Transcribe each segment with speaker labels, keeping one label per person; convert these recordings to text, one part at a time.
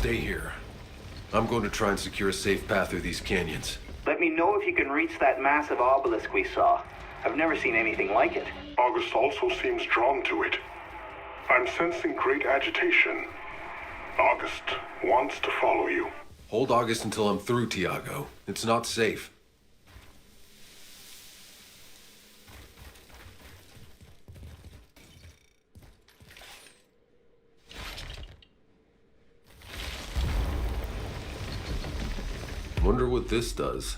Speaker 1: Stay here. I'm going to try and secure a safe path through these canyons.
Speaker 2: Let me know if you can reach that massive obelisk we saw. I've never seen anything like it.
Speaker 3: August also seems drawn to it. I'm sensing great agitation. August wants to follow you.
Speaker 1: Hold August until I'm through, Tiago. It's not safe. Wonder what this does.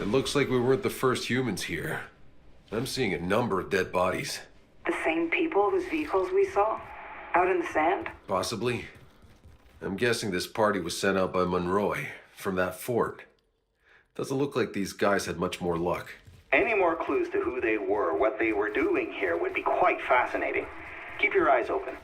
Speaker 1: It looks like we weren't the first humans here. I'm seeing a number of dead bodies.
Speaker 4: The same people whose vehicles we saw? Out in the sand?
Speaker 1: Possibly. I'm guessing this party was sent out by Monroy, from that fort. Doesn't look like these guys had much more luck.
Speaker 2: Any more clues to who they were, what they were doing here would be quite fascinating. Keep your eyes open.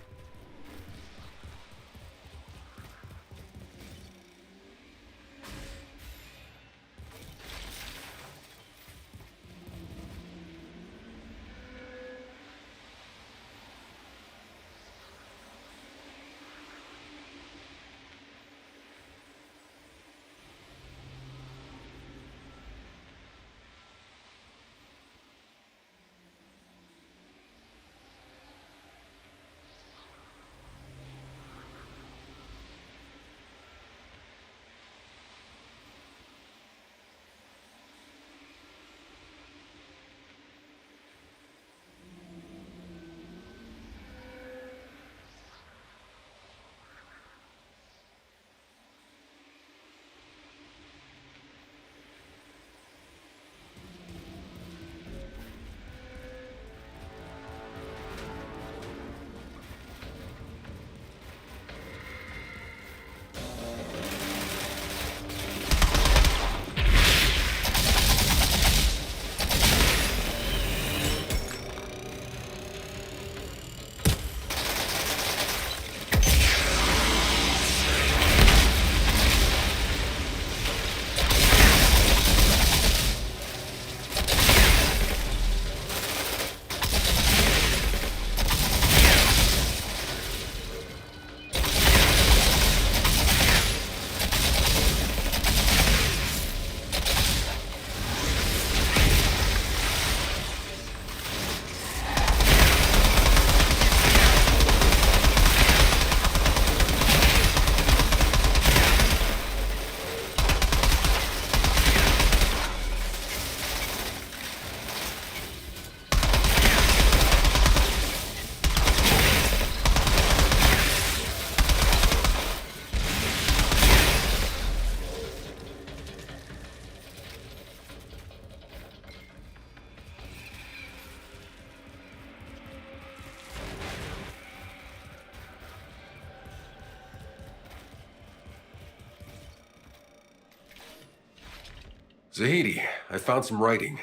Speaker 1: Zahidi, I found some writing.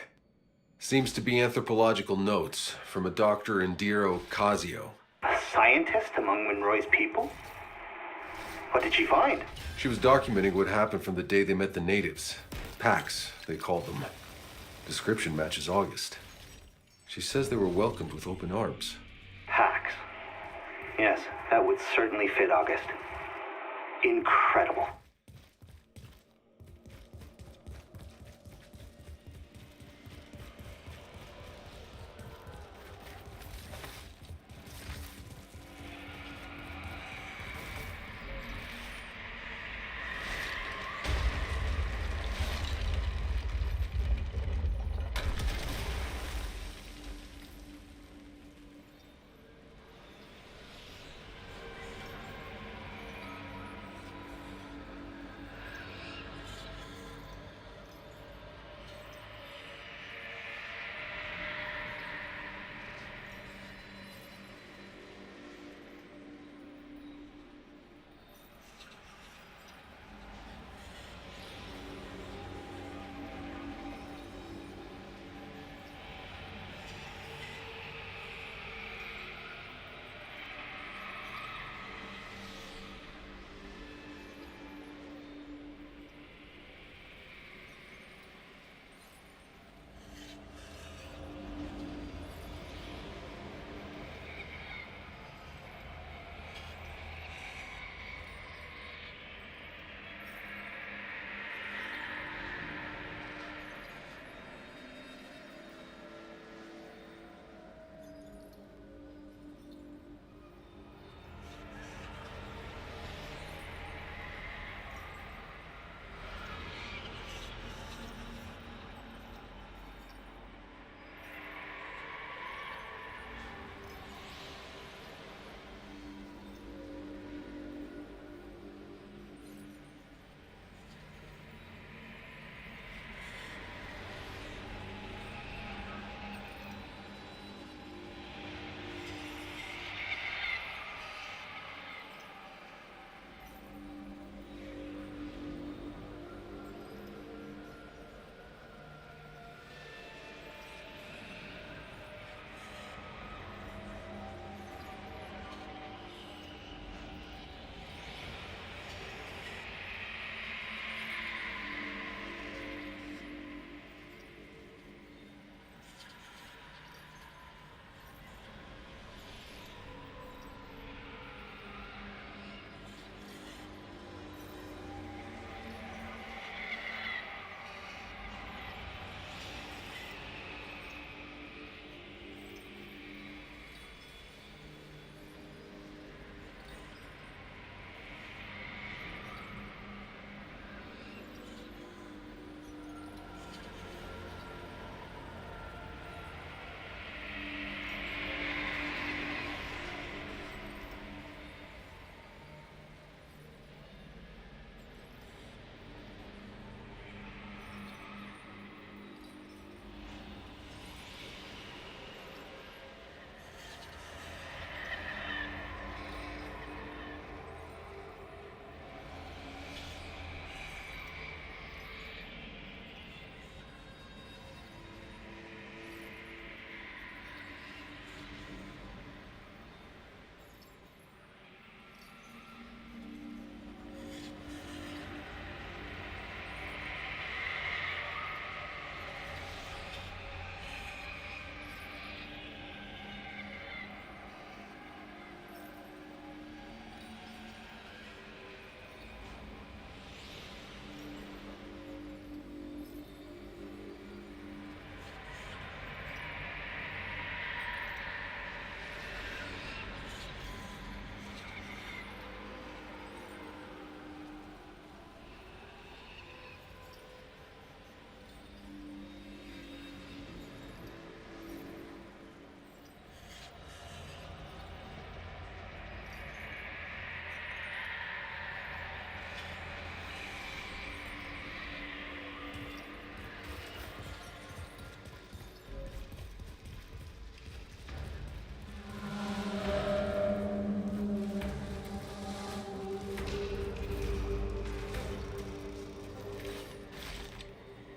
Speaker 1: Seems to be anthropological notes from a Dr. Indira Ocasio.
Speaker 2: A scientist among Monroy's people? What did she find?
Speaker 1: She was documenting what happened from the day they met the natives. Pax, they called them. Description matches August. She says they were welcomed with open arms.
Speaker 2: Pax. Yes, that would certainly fit August. Incredible.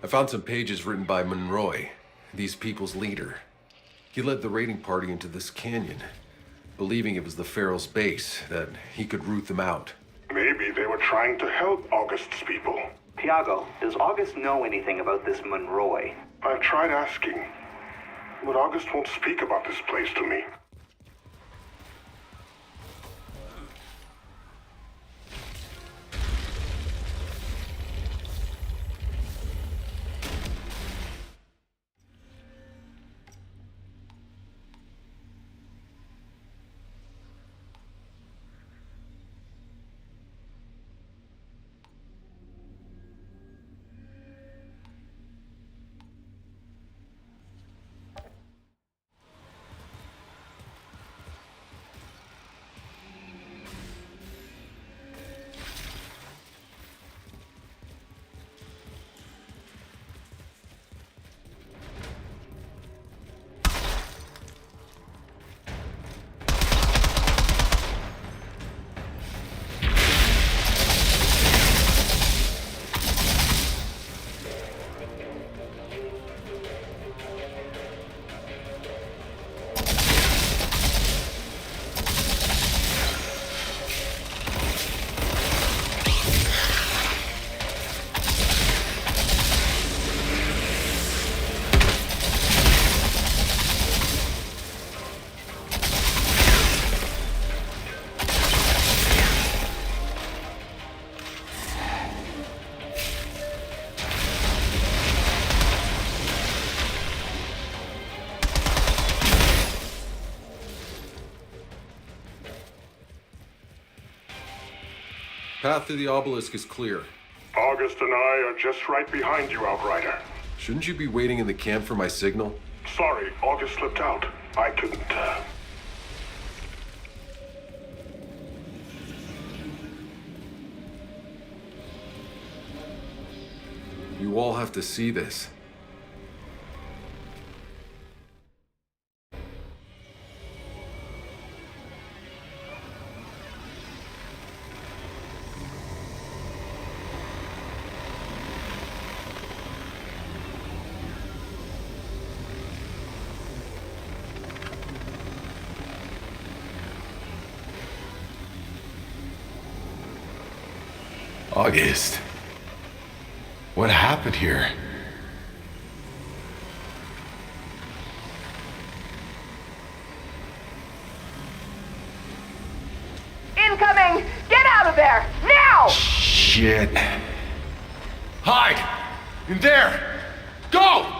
Speaker 1: I found some pages written by Monroy, these people's leader. He led the raiding party into this canyon, believing it was the Pharaoh's base, that he could root them out.
Speaker 3: Maybe they were trying to help August's people.
Speaker 2: Tiago, does August know anything about this Monroy?
Speaker 3: I've tried asking, but August won't speak about this place to me.
Speaker 1: Path to the obelisk is clear.
Speaker 3: August and I are just right behind you, Outrider.
Speaker 1: Shouldn't you be waiting in the camp for my signal?
Speaker 3: Sorry, August slipped out. I couldn't,
Speaker 1: You all have to see this. August. What happened here?
Speaker 5: Incoming! Get out of there! Now!
Speaker 1: Shit. Hide! In there! Go!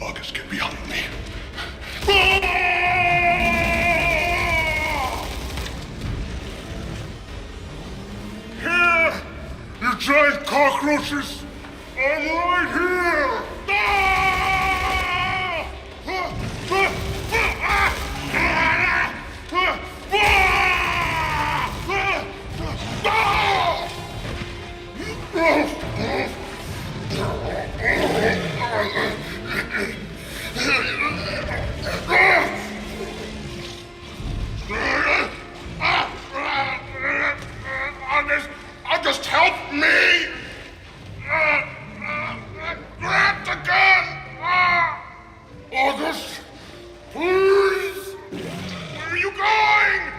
Speaker 3: August, get behind me. Here! You giant cockroaches! I'm right here! Ah! August, help me! Grab the gun! August, please! Where are you going?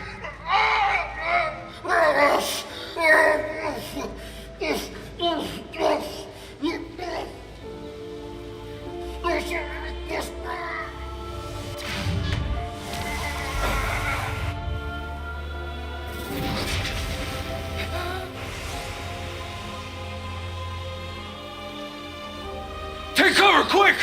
Speaker 1: Take cover, quick!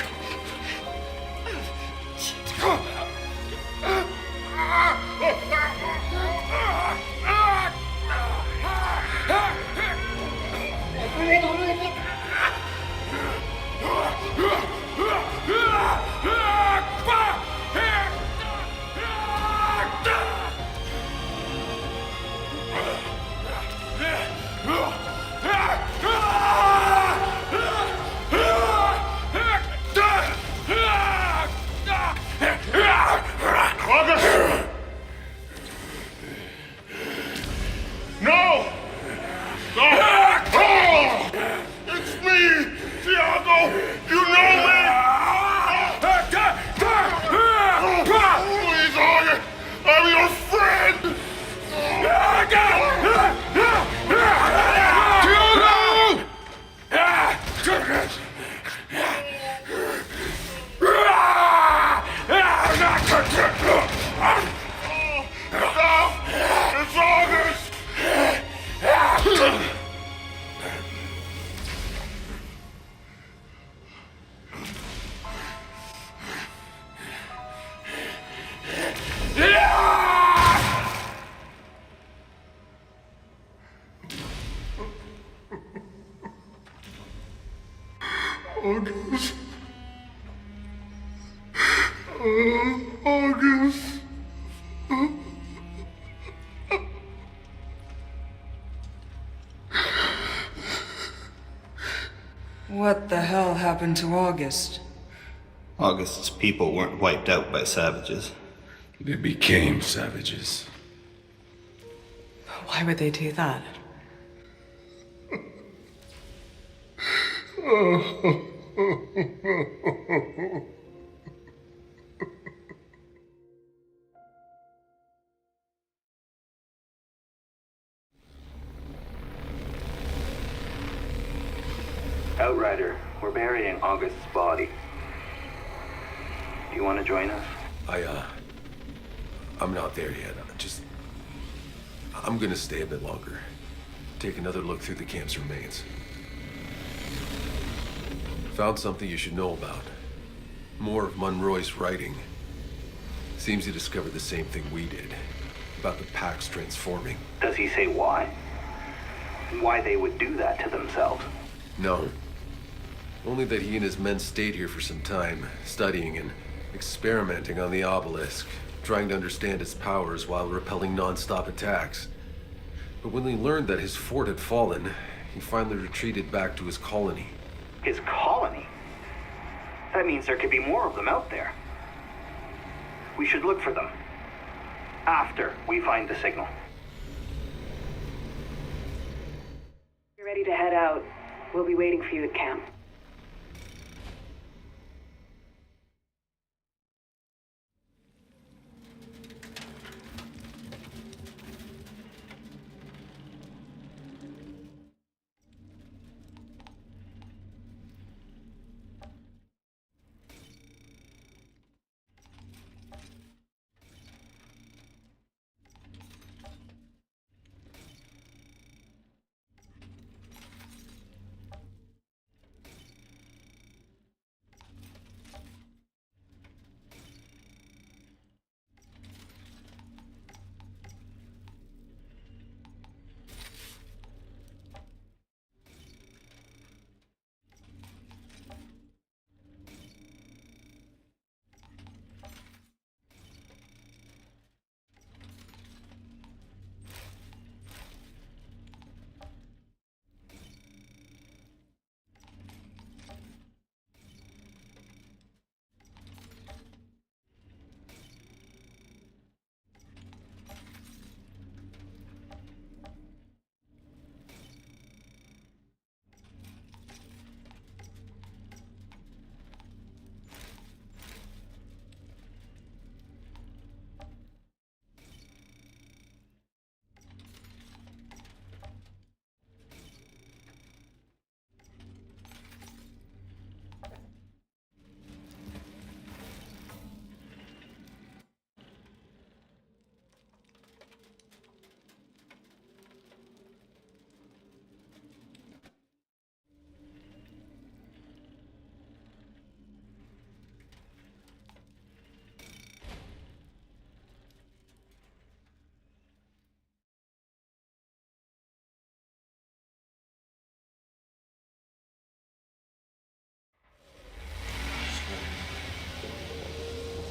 Speaker 3: August! No! No! Oh! It's me, Tiago! You know me! Please, August! I'm your friend! Stop! It's August! August. August.
Speaker 6: What the hell happened to August?
Speaker 7: August's people weren't wiped out by savages.
Speaker 8: They became savages.
Speaker 6: Why would they do that?
Speaker 2: Outrider, we're burying August's body. Do you want to join us?
Speaker 1: I'm not there yet. I'm gonna stay a bit longer. Take another look through the camp's remains. Found something you should know about. More of Monroy's writing. Seems he discovered the same thing we did. About the Pax transforming.
Speaker 2: Does he say why? Why they would do that to themselves?
Speaker 1: No. Only that he and his men stayed here for some time, studying and experimenting on the obelisk, trying to understand its powers while repelling non-stop attacks. But when he learned that his fort had fallen, he finally retreated back to his colony.
Speaker 2: His colony? That means there could be more of them out there. We should look for them. After we find the signal.
Speaker 4: You're ready to head out. We'll be waiting for you at camp.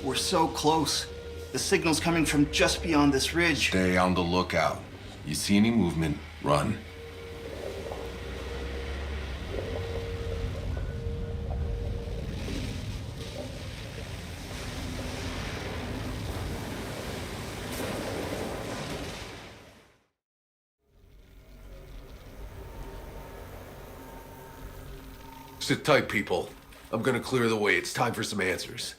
Speaker 7: We're so close. The signal's coming from just beyond this ridge.
Speaker 8: Stay on the lookout. You see any movement, run.
Speaker 1: Sit tight, people. I'm gonna clear the way. It's time for some answers.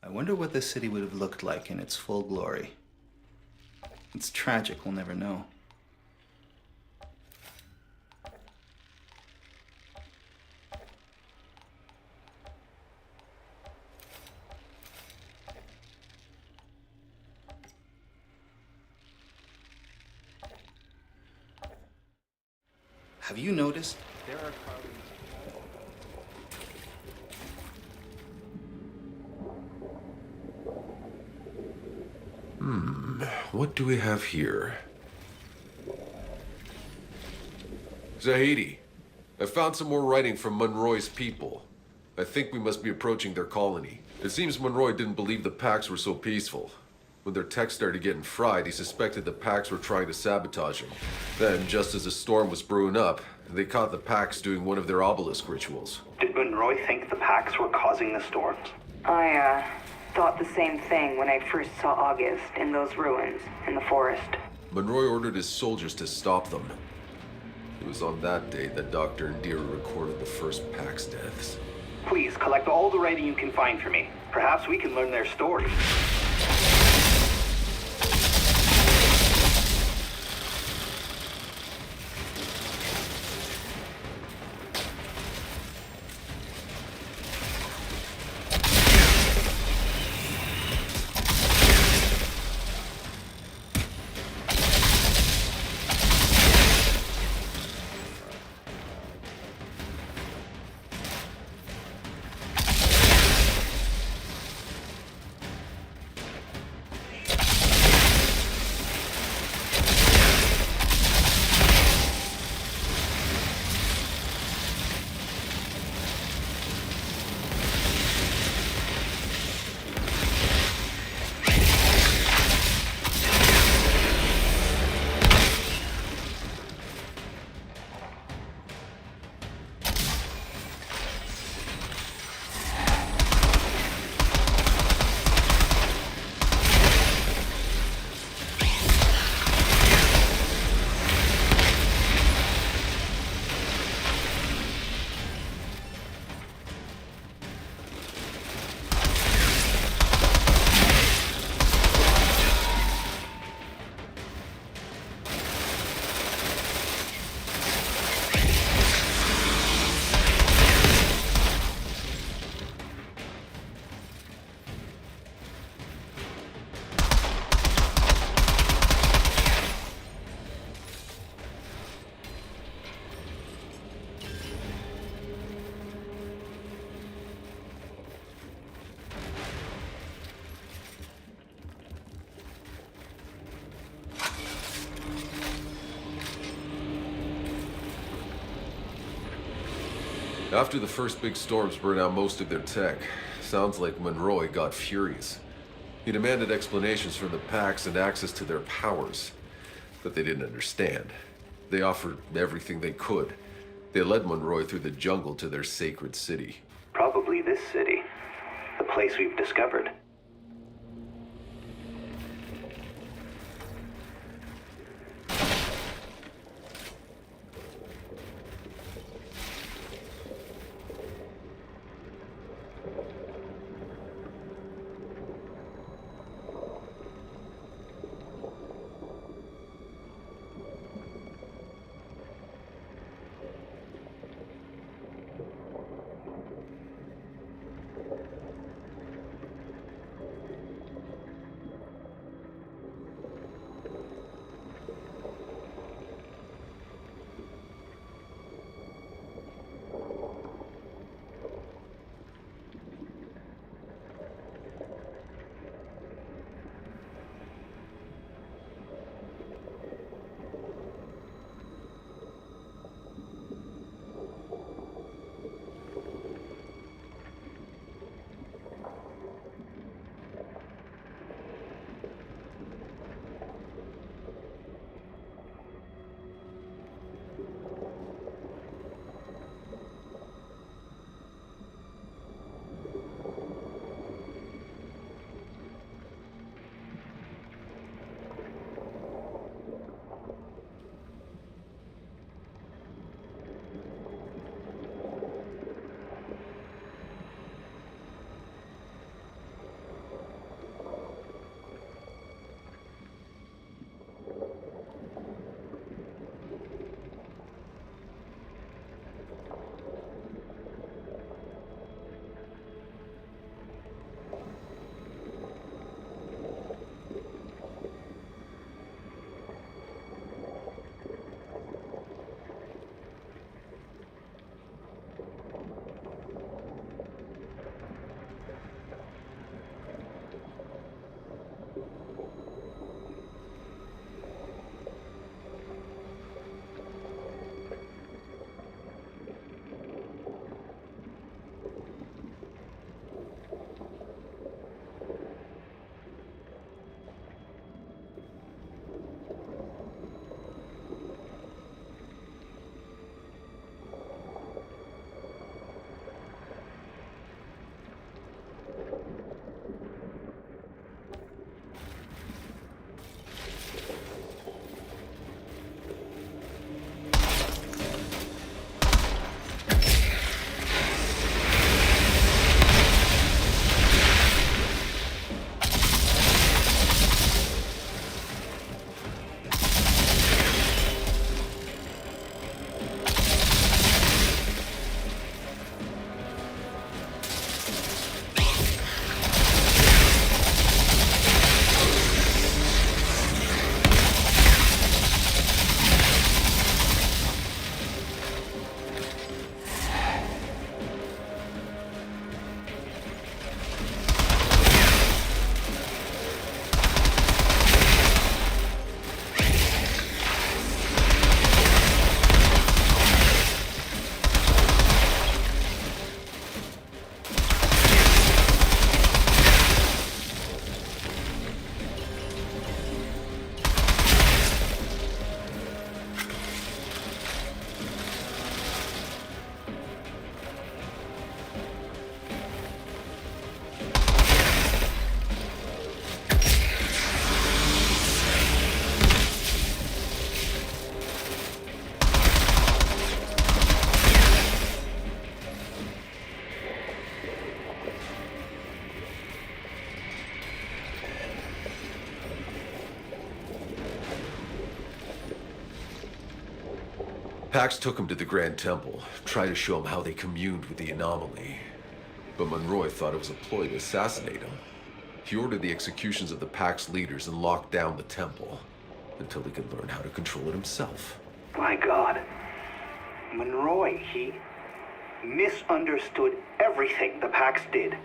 Speaker 7: I wonder what this city would have looked like in its full glory. It's tragic, we'll never know. Have you noticed? There are carvings.
Speaker 1: What do we have here? Zahidi, I found some more writing from Monroy's people. I think we must be approaching their colony. It seems Monroy didn't believe the Pax were so peaceful. When their tech started getting fried, he suspected the Pax were trying to sabotage him. Then, just as a storm was brewing up, they caught the Pax doing one of their obelisk rituals.
Speaker 2: Did Monroy think the Pax were causing the storms?
Speaker 4: I thought the same thing when I first saw August in those ruins in the forest.
Speaker 1: Monroy ordered his soldiers to stop them. It was on that day that Dr. Indira recorded the first Pax deaths.
Speaker 2: Please, collect all the writing you can find for me. Perhaps we can learn their story.
Speaker 1: After the first big storms burned out most of their tech, sounds like Monroy got furious. He demanded explanations from the Pax and access to their powers, but they didn't understand. They offered everything they could. They led Monroy through the jungle to their sacred city.
Speaker 2: Probably this city. The place we've discovered.
Speaker 1: Pax took him to the Grand Temple, tried to show him how they communed with the anomaly. But Monroy thought it was a ploy to assassinate him. He ordered the executions of the Pax leaders and locked down the temple until he could learn how to control it himself.
Speaker 2: My God. Monroy, he misunderstood everything the Pax did.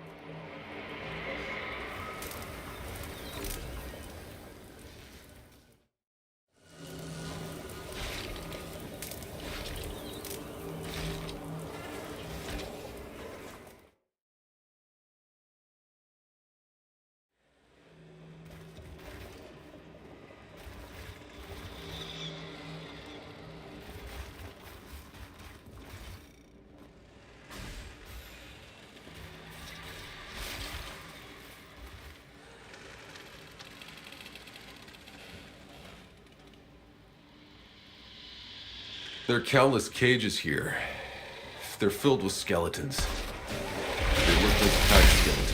Speaker 1: There are countless cages here. They're filled with skeletons. They look like Pax skeletons.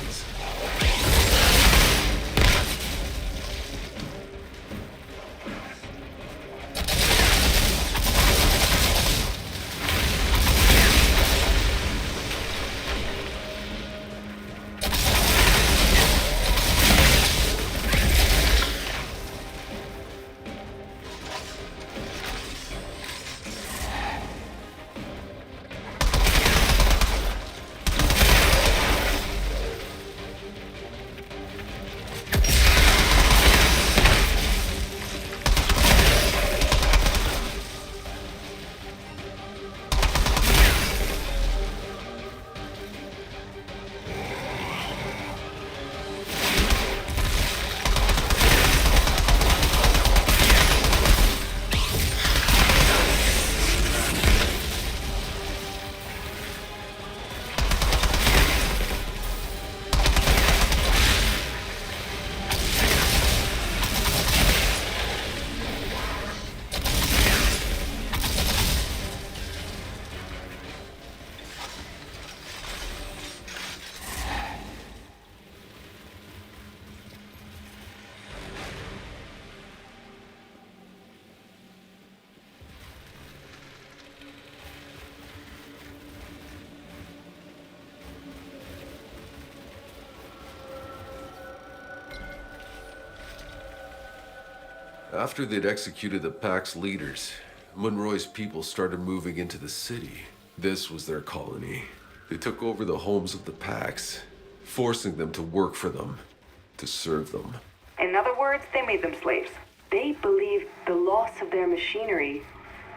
Speaker 1: After they'd executed the Pax leaders, Monroy's people started moving into the city. This was their colony. They took over the homes of the Pax, forcing them to work for them, to serve them.
Speaker 4: In other words, they made them slaves. They believed the loss of their machinery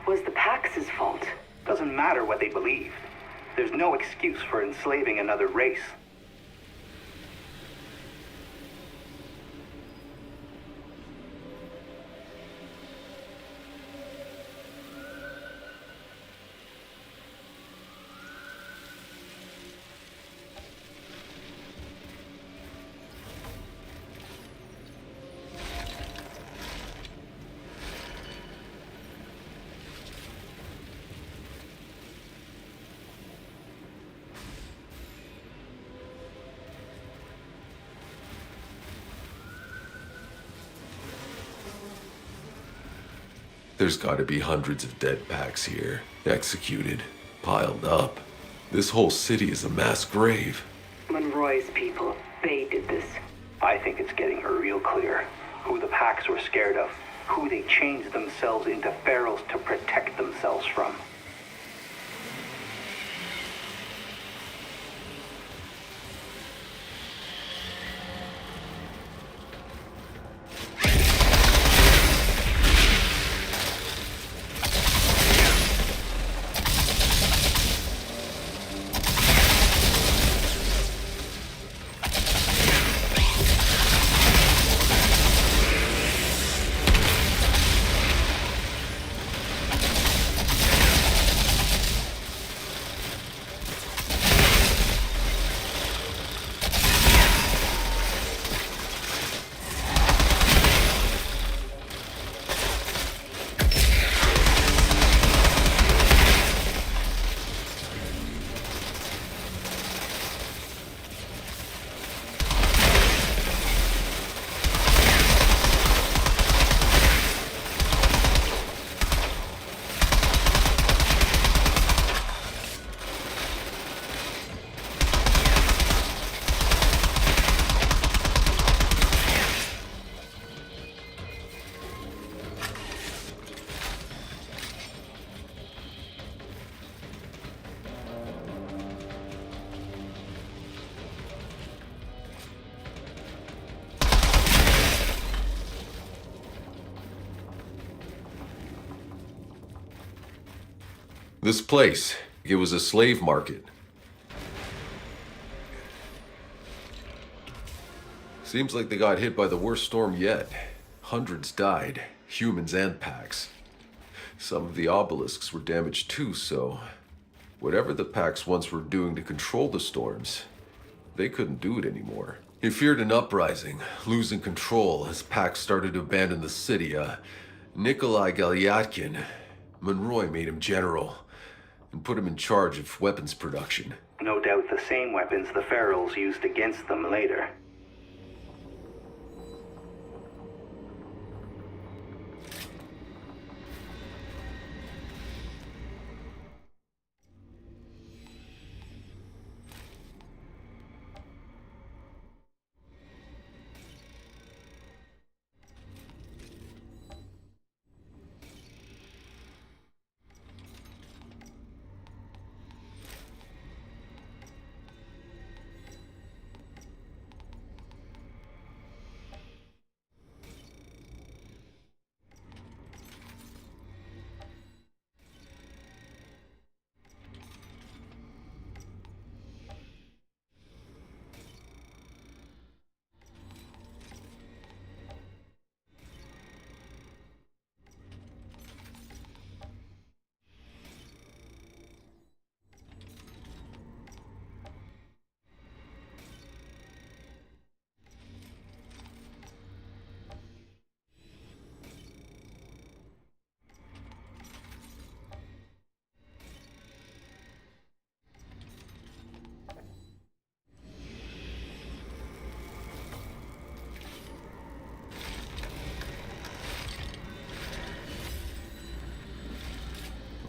Speaker 4: was the Pax's fault.
Speaker 2: Doesn't matter what they believed. There's no excuse for enslaving another race.
Speaker 1: There's gotta be hundreds of dead Pax here, executed, piled up. This whole city is a mass grave.
Speaker 4: Monroy's people, they did this.
Speaker 2: I think it's getting real clear who the Pax were scared of, who they changed themselves into pharaohs to protect themselves from.
Speaker 1: This place, it was a slave market. Seems like they got hit by the worst storm yet. Hundreds died, humans and packs. Some of the obelisks were damaged too, so whatever the packs once were doing to control the storms, they couldn't do it anymore. He feared an uprising, losing control as packs started to abandon the city. Nikolai Galyatkin, Monroy made him general and put him in charge of weapons production.
Speaker 2: No doubt the same weapons the Ferals used against them later.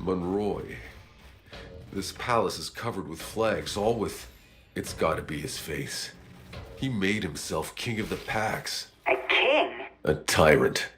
Speaker 1: Monroy. This palace is covered with flags, all with... It's gotta be his face. He made himself king of the packs.
Speaker 2: A king?
Speaker 1: A tyrant.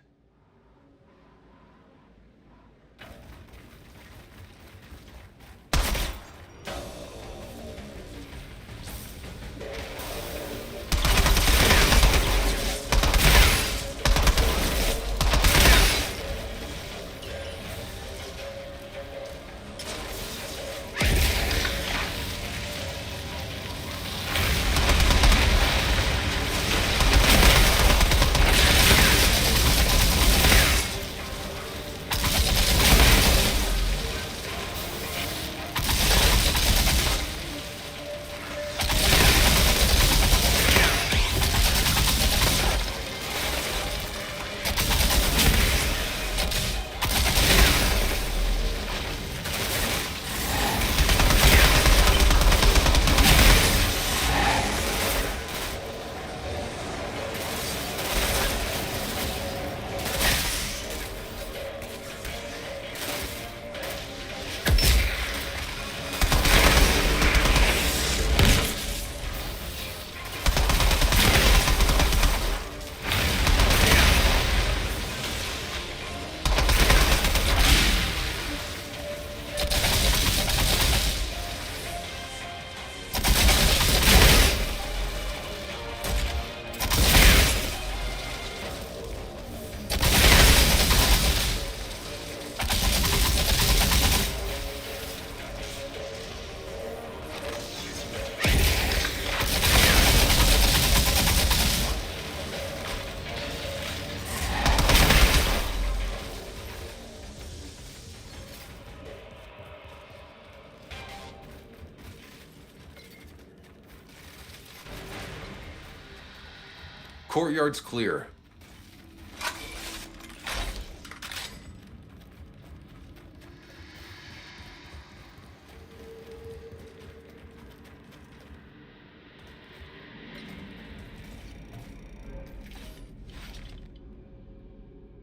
Speaker 1: Courtyard's clear.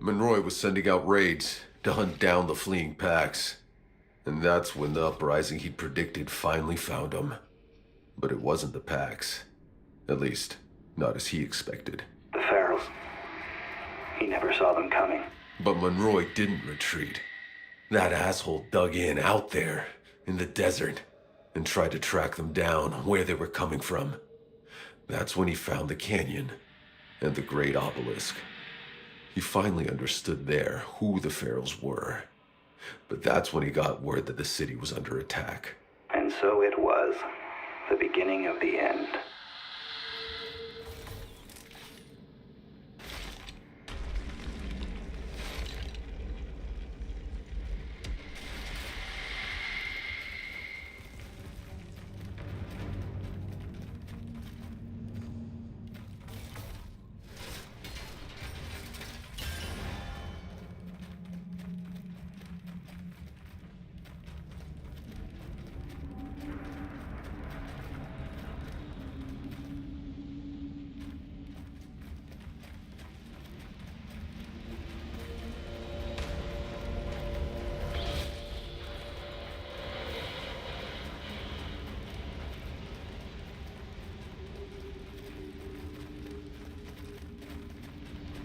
Speaker 1: Monroy was sending out raids to hunt down the fleeing packs. And that's when the uprising he'd predicted finally found him. But it wasn't the packs. At least, not as he expected.
Speaker 2: The Ferals. He never saw them coming.
Speaker 1: But Monroy didn't retreat. That asshole dug in out there, in the desert, and tried to track them down where they were coming from. That's when he found the canyon and the great obelisk. He finally understood there who the Ferals were. But that's when he got word that the city was under attack.
Speaker 2: And so it was. The beginning of the end.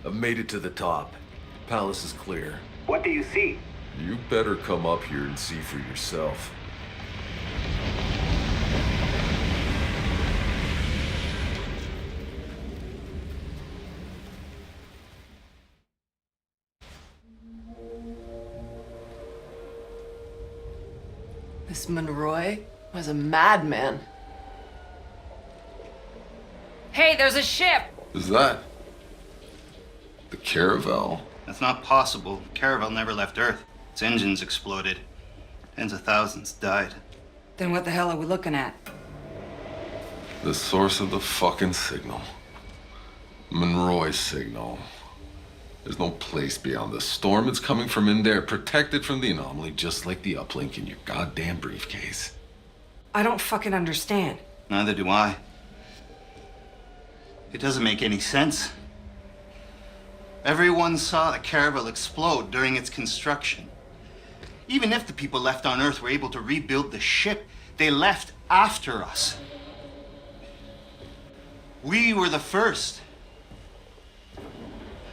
Speaker 1: I've made it to the top. Palace is clear.
Speaker 2: What do you see?
Speaker 1: You better come up here and see for yourself.
Speaker 9: This Monroy was a madman. Hey, there's a ship!
Speaker 8: Is that the Caravel?
Speaker 7: That's not possible. Caravel never left Earth. Its engines exploded. Tens of thousands died.
Speaker 6: Then what the hell are we looking at?
Speaker 8: The source of the fucking signal. Monroy's signal. There's no place beyond the storm. It's coming from in there, protected from the anomaly, just like the uplink in your goddamn briefcase.
Speaker 6: I don't fucking understand.
Speaker 7: Neither do I. It doesn't make any sense. Everyone saw the Caravel explode during its construction. Even if the people left on Earth were able to rebuild the ship, they left after us. We were the first.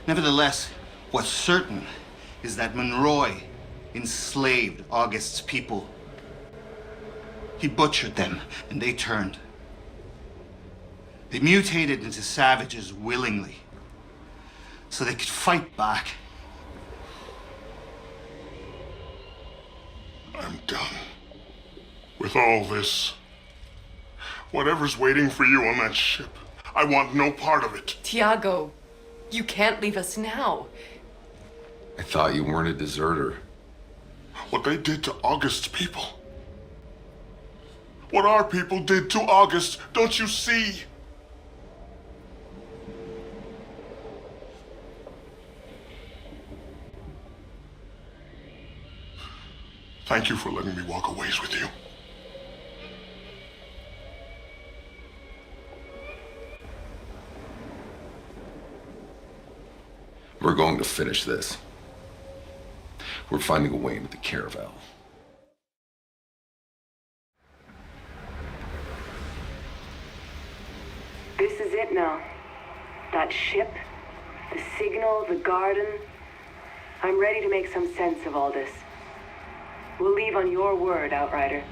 Speaker 7: Nevertheless, what's certain is that Monroy enslaved August's people. He butchered them, and they turned. They mutated into savages willingly, so they could fight back.
Speaker 3: I'm done with all this. Whatever's waiting for you on that ship, I want no part of it.
Speaker 9: Tiago, you can't leave us now.
Speaker 1: I thought you weren't a deserter.
Speaker 3: What they did to August's people. What our people did to August, don't you see? Thank you for letting me walk a ways with you.
Speaker 1: We're going to finish this. We're finding a way into the Caravel.
Speaker 4: This is it now. That ship, the signal, the garden. I'm ready to make some sense of all this. We'll leave on your word, Outrider.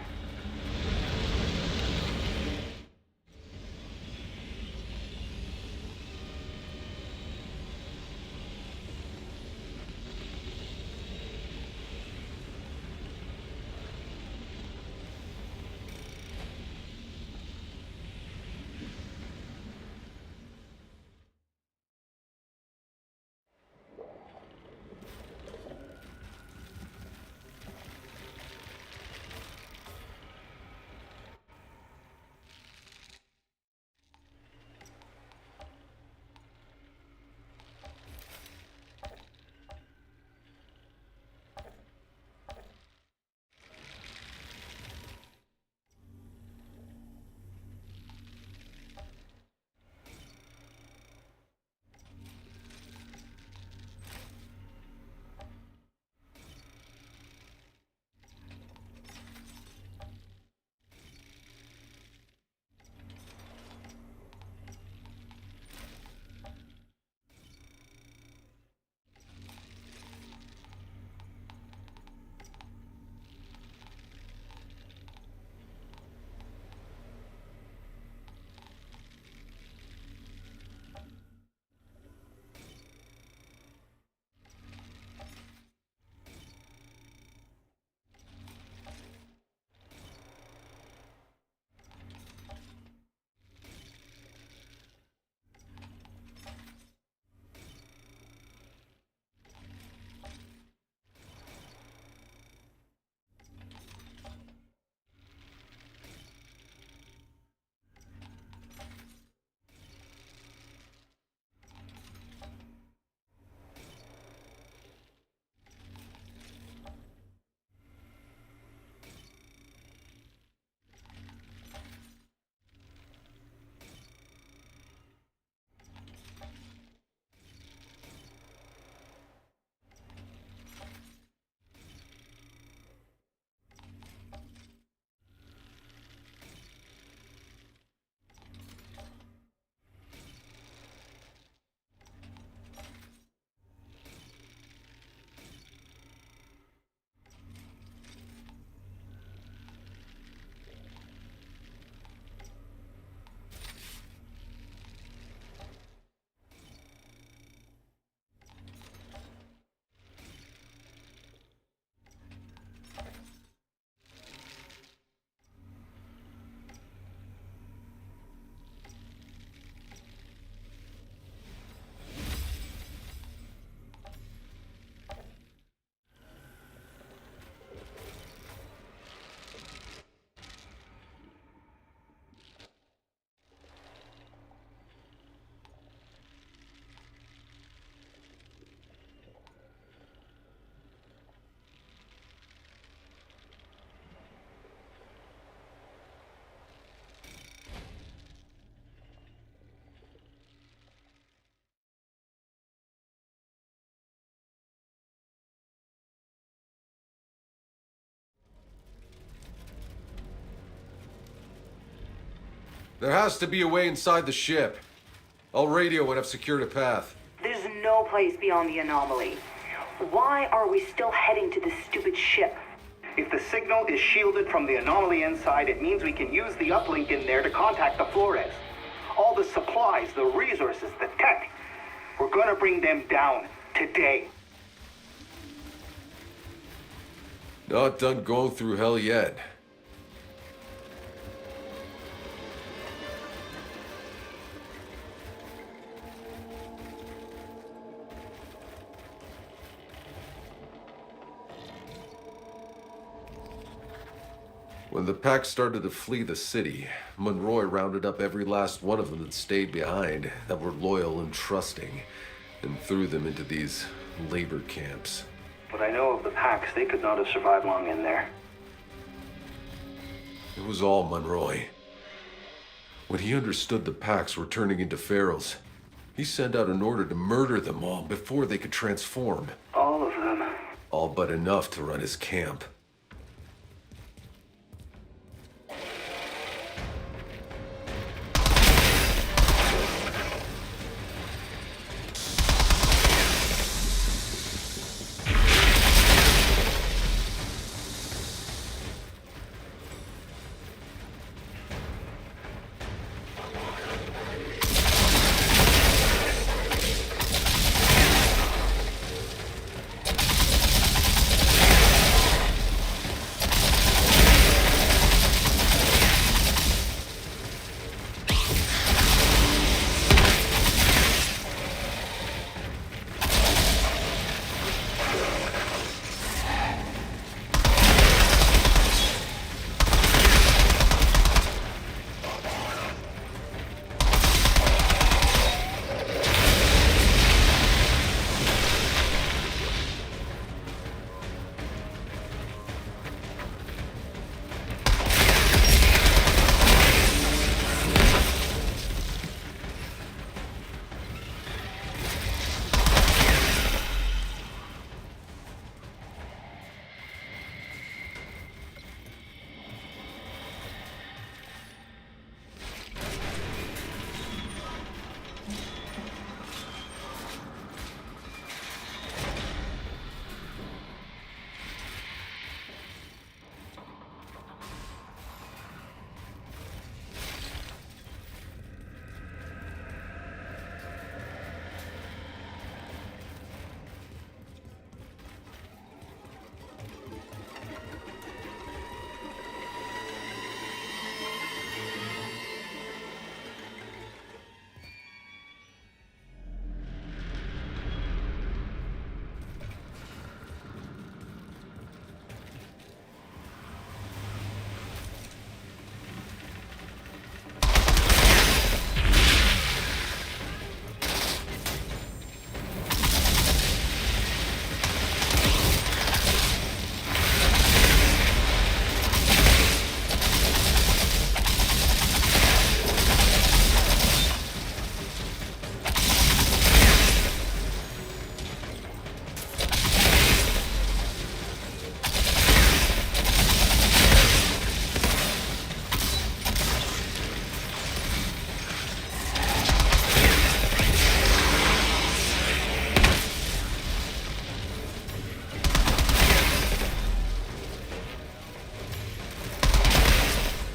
Speaker 1: There has to be a way inside the ship. I'll radio when I've secured a path.
Speaker 4: There's no place beyond the anomaly. Why are we still heading to this stupid ship?
Speaker 2: If the signal is shielded from the anomaly inside, it means we can use the uplink in there to contact the Flores. All the supplies, the resources, the tech. We're gonna bring them down today.
Speaker 1: Not done going through hell yet. When the pack started to flee the city, Monroy rounded up every last one of them that stayed behind, that were loyal and trusting, and threw them into these labor camps.
Speaker 2: But I know of the packs, they could not have survived long in there.
Speaker 1: It was all Monroy. When he understood the packs were turning into ferals, he sent out an order to murder them all before they could transform.
Speaker 2: All of them.
Speaker 1: All but enough to run his camp.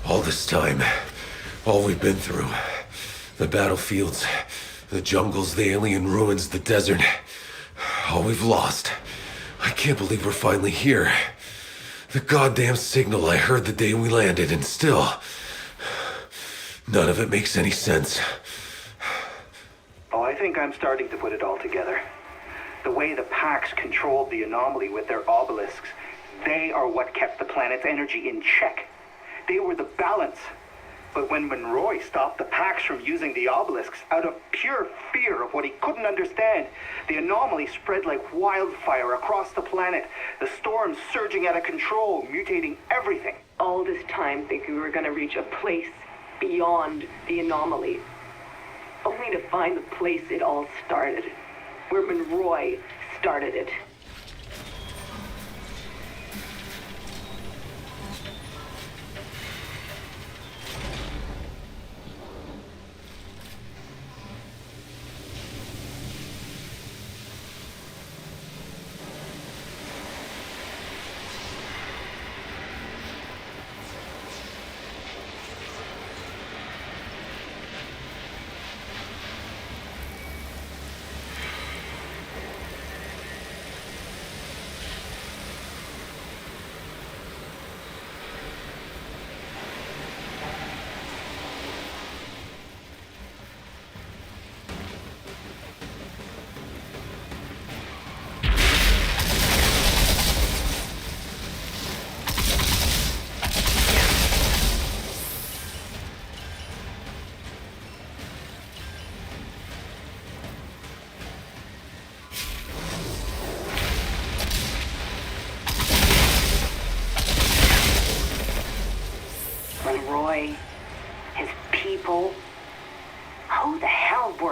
Speaker 1: All this time, all we've been through, the battlefields, the jungles, the alien ruins, the desert, all we've lost. I can't believe we're finally here. The goddamn signal I heard the day we landed, and still, none of it makes any sense.
Speaker 2: Oh, I think I'm starting to put it all together. The way the packs controlled the anomaly with their obelisks, they are what kept the planet's energy in check. They were the balance. But when Monroy stopped the packs from using the obelisks out of pure fear of what he couldn't understand, the anomaly spread like wildfire across the planet, the storms surging out of control, mutating everything.
Speaker 4: All this time thinking we were gonna reach a place beyond the anomaly. Only to find the place it all started. Where Monroy started it.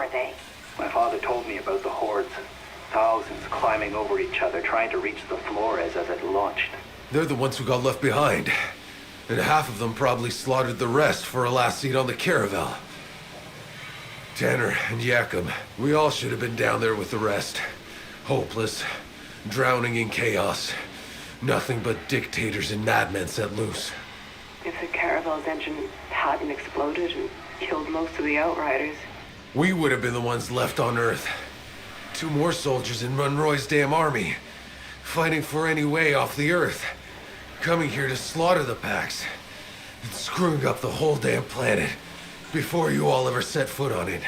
Speaker 4: are they?
Speaker 2: My father told me about the hordes. Thousands climbing over each other, trying to reach the Flores as it launched.
Speaker 1: They're the ones who got left behind. And half of them probably slaughtered the rest for a last seat on the caravel. Tanner and Yakum, we all should have been down there with the rest. Hopeless, drowning in chaos. Nothing but dictators and madmen set loose.
Speaker 4: If the caravel's engine hadn't exploded and killed most of the Outriders.
Speaker 1: We would have been the ones left on Earth. 2 more soldiers in Monroy's damn army. Fighting for any way off the Earth. Coming here to slaughter the Pax. And screwing up the whole damn planet. Before you all ever set foot on it.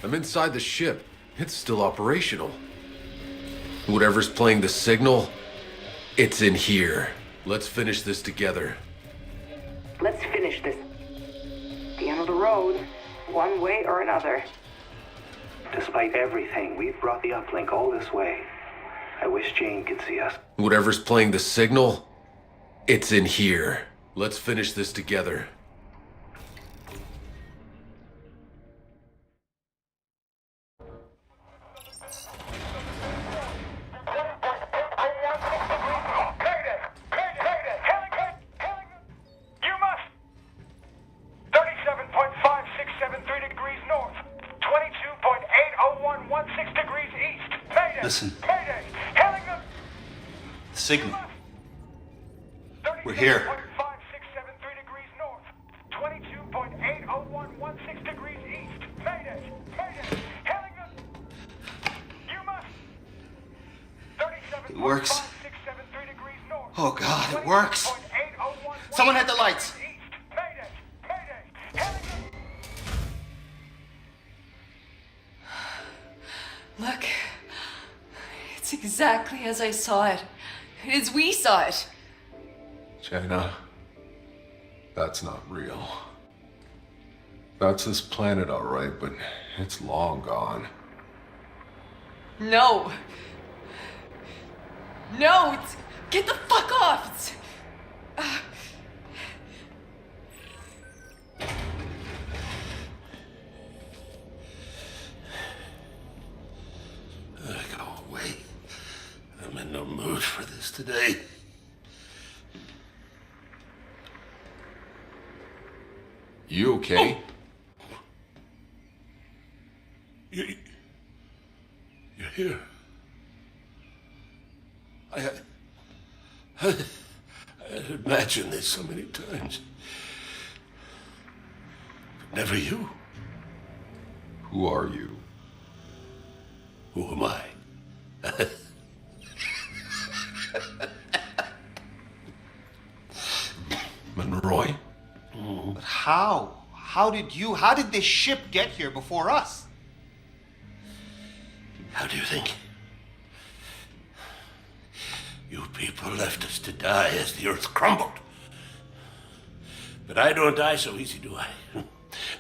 Speaker 1: I'm inside the ship. It's still operational. Whatever's playing the signal, it's in here. Let's finish this together.
Speaker 4: Let's finish this. The end of the road, one way or another.
Speaker 2: Despite everything, we've brought the uplink all this way. I wish Jane could see us.
Speaker 1: Whatever's playing the signal, it's in here. Let's finish this together.
Speaker 7: Listen. The signal. We're here.
Speaker 10: 5,673 degrees north. 22.80116 degrees east. Mayday! Mayday! Hailing us. You must. 37.
Speaker 7: It works.
Speaker 10: 5,673 degrees north.
Speaker 7: Oh God, it works. Someone hit the lights.
Speaker 10: Mayday! Mayday! Hailing us.
Speaker 9: exactly as I saw it. As we saw it.
Speaker 8: Jaina, that's not real. That's this planet, all right, but it's long gone.
Speaker 9: No. No, get the fuck off.
Speaker 11: Go away. I'm in no mood for this today.
Speaker 8: You okay?
Speaker 11: You're here. I had imagined this so many times. But never you.
Speaker 8: Who are you?
Speaker 11: Who am I?
Speaker 8: Monroy?
Speaker 7: But how? How did this ship get here before us?
Speaker 11: How do you think? You people left us to die as the earth crumbled. But I don't die so easy, do I?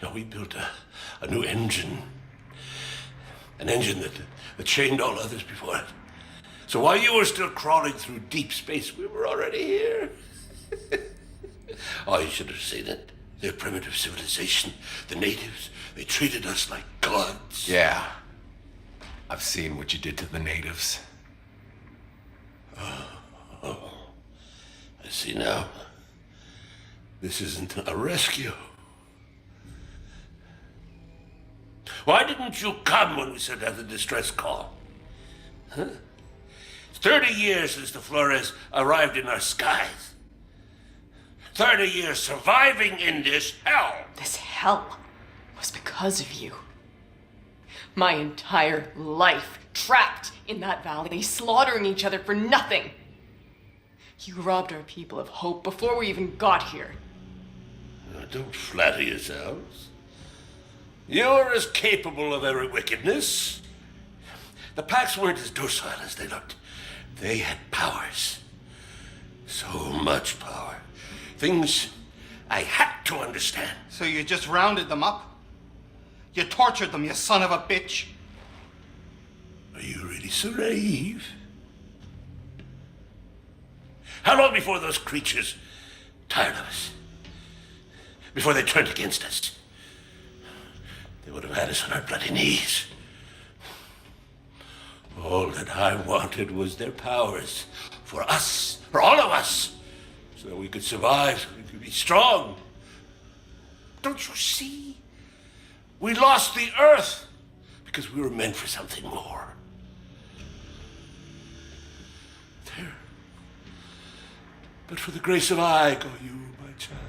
Speaker 11: No, we built a new engine. An engine that chained all others before it. So while you were still crawling through deep space, we were already here. Oh, you should have seen it. Their primitive civilization, the natives, they treated us like gods.
Speaker 1: Yeah. I've seen what you did to the natives.
Speaker 11: Oh, I see now. This isn't a rescue. Why didn't you come when we sent out the distress call? Huh? It's 30 years since the Flores arrived in our skies. 30 years surviving in this hell.
Speaker 9: This hell was because of you. My entire life trapped in that valley, slaughtering each other for nothing. You robbed our people of hope before we even got here.
Speaker 11: Don't flatter yourselves. You're as capable of every wickedness. The Pax weren't as docile as they looked. They had powers. So much power. Things I had to understand.
Speaker 7: So you just rounded them up? You tortured them, you son of a bitch.
Speaker 11: Are you really so naive? How long before those creatures tired of us? Before they turned against us? They would have had us on our bloody knees. All that I wanted was their powers. For us. For all of us. So that we could survive. So we could be strong. Don't you see? We lost the Earth. Because we were meant for something more. There. But for the grace of I go you, my child.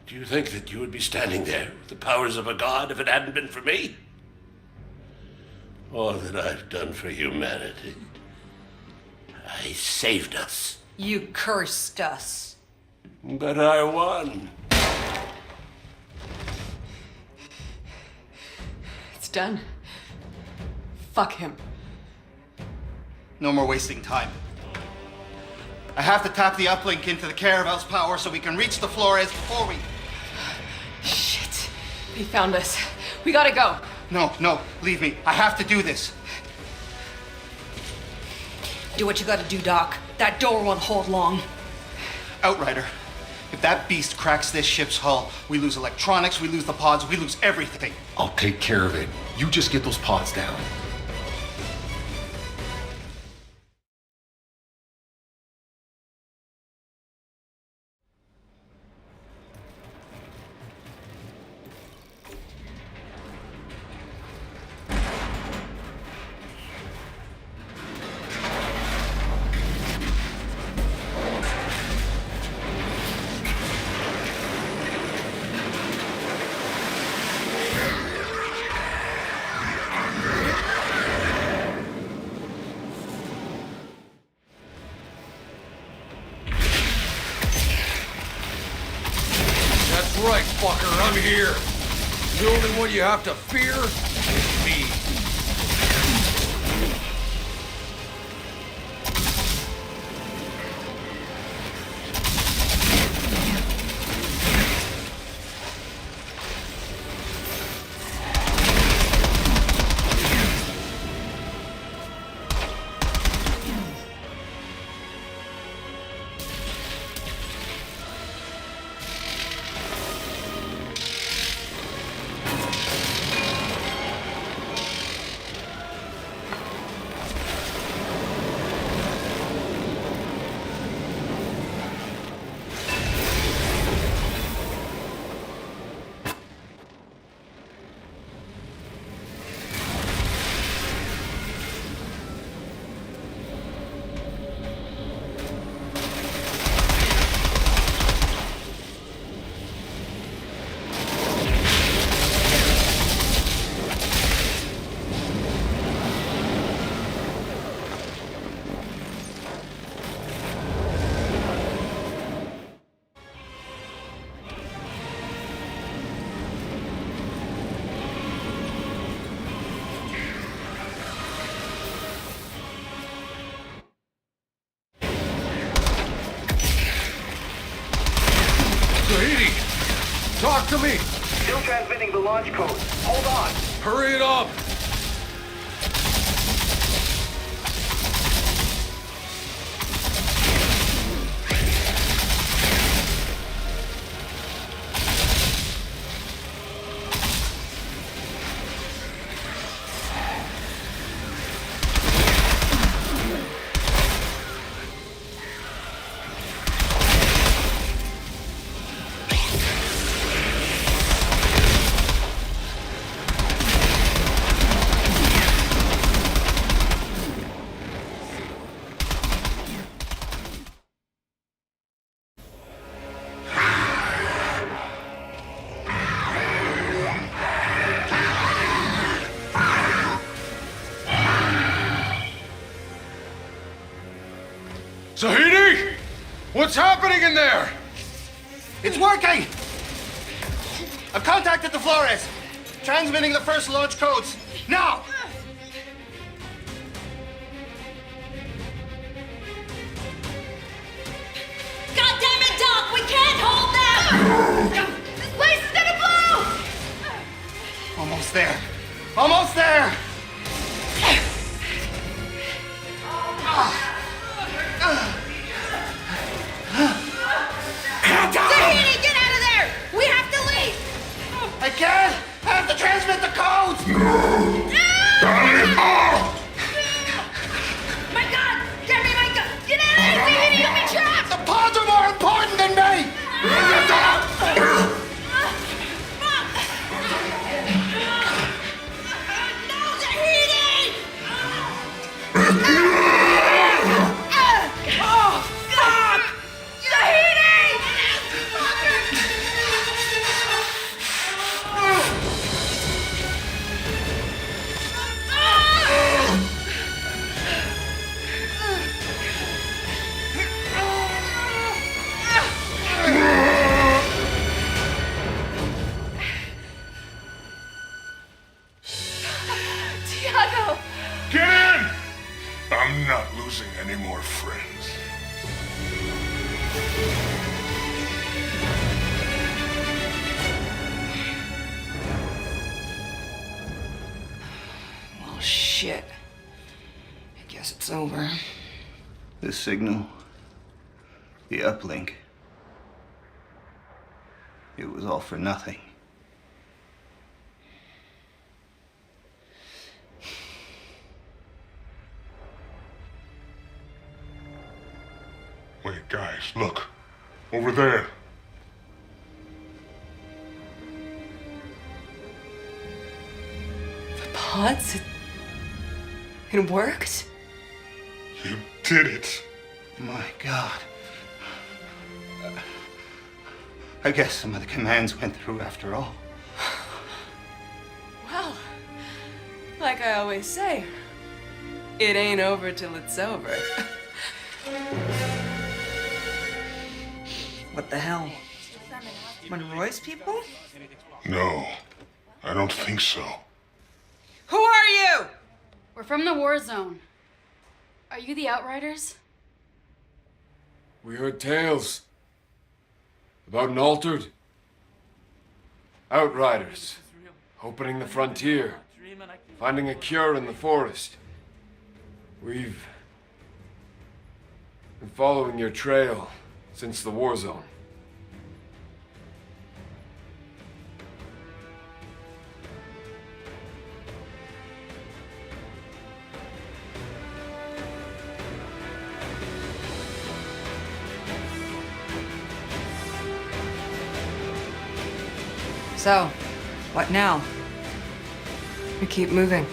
Speaker 11: Do you think that you would be standing there with the powers of a god if it hadn't been for me? All that I've done for humanity. I saved us.
Speaker 6: You cursed us.
Speaker 11: But I won.
Speaker 9: It's done. Fuck him.
Speaker 7: No more wasting time. I have to tap the uplink into the Caravel's power so we can reach the Flores before we...
Speaker 9: Shit. They found us. We gotta go.
Speaker 7: No, leave me. I have to do this.
Speaker 6: Do what you gotta do, Doc. That door won't hold long.
Speaker 7: Outrider, if that beast cracks this ship's hull, we lose electronics, we lose the pods, we lose everything.
Speaker 1: I'll take care of it. You just get those pods down. That's right, fucker, I'm here. The only one you have to fear is me. Tahiti! Talk to me!
Speaker 2: Still transmitting the launch code. Hold on.
Speaker 1: Hurry it up! Tahiti! What's happening in there?
Speaker 7: It's working! I've contacted the Flores. Transmitting the first launch codes. Now!
Speaker 6: God damn it, Doc! We can't hold them! This place is gonna blow!
Speaker 7: Almost there. Almost there!
Speaker 6: Tahiti, get out of there! We have to leave!
Speaker 7: I can't! I have to transmit the codes!
Speaker 6: My God! Get me my gun! Get out of there, Tahiti! You'll be trapped!
Speaker 7: The pods are more important than me!
Speaker 6: No, Tahiti! Doc! Tahiti! Tiago!
Speaker 3: Get in! I'm not losing any more friends.
Speaker 9: Well, shit. I guess it's over.
Speaker 7: The signal. The uplink. It was all for nothing.
Speaker 3: Wait, guys, look. Over there.
Speaker 9: The pods? It worked?
Speaker 3: You did it.
Speaker 7: My God. I guess some of the commands went through after all.
Speaker 9: Well, like I always say, it ain't over till it's over.
Speaker 12: What the hell? Monroy's people?
Speaker 3: No, I don't think so.
Speaker 12: Who are you?
Speaker 13: We're from the war zone. Are you the Outriders?
Speaker 1: We heard tales about an altered. Outriders, opening the frontier, finding a cure in the forest. We've been following your trail since the war zone.
Speaker 12: So, what now?
Speaker 9: We keep moving.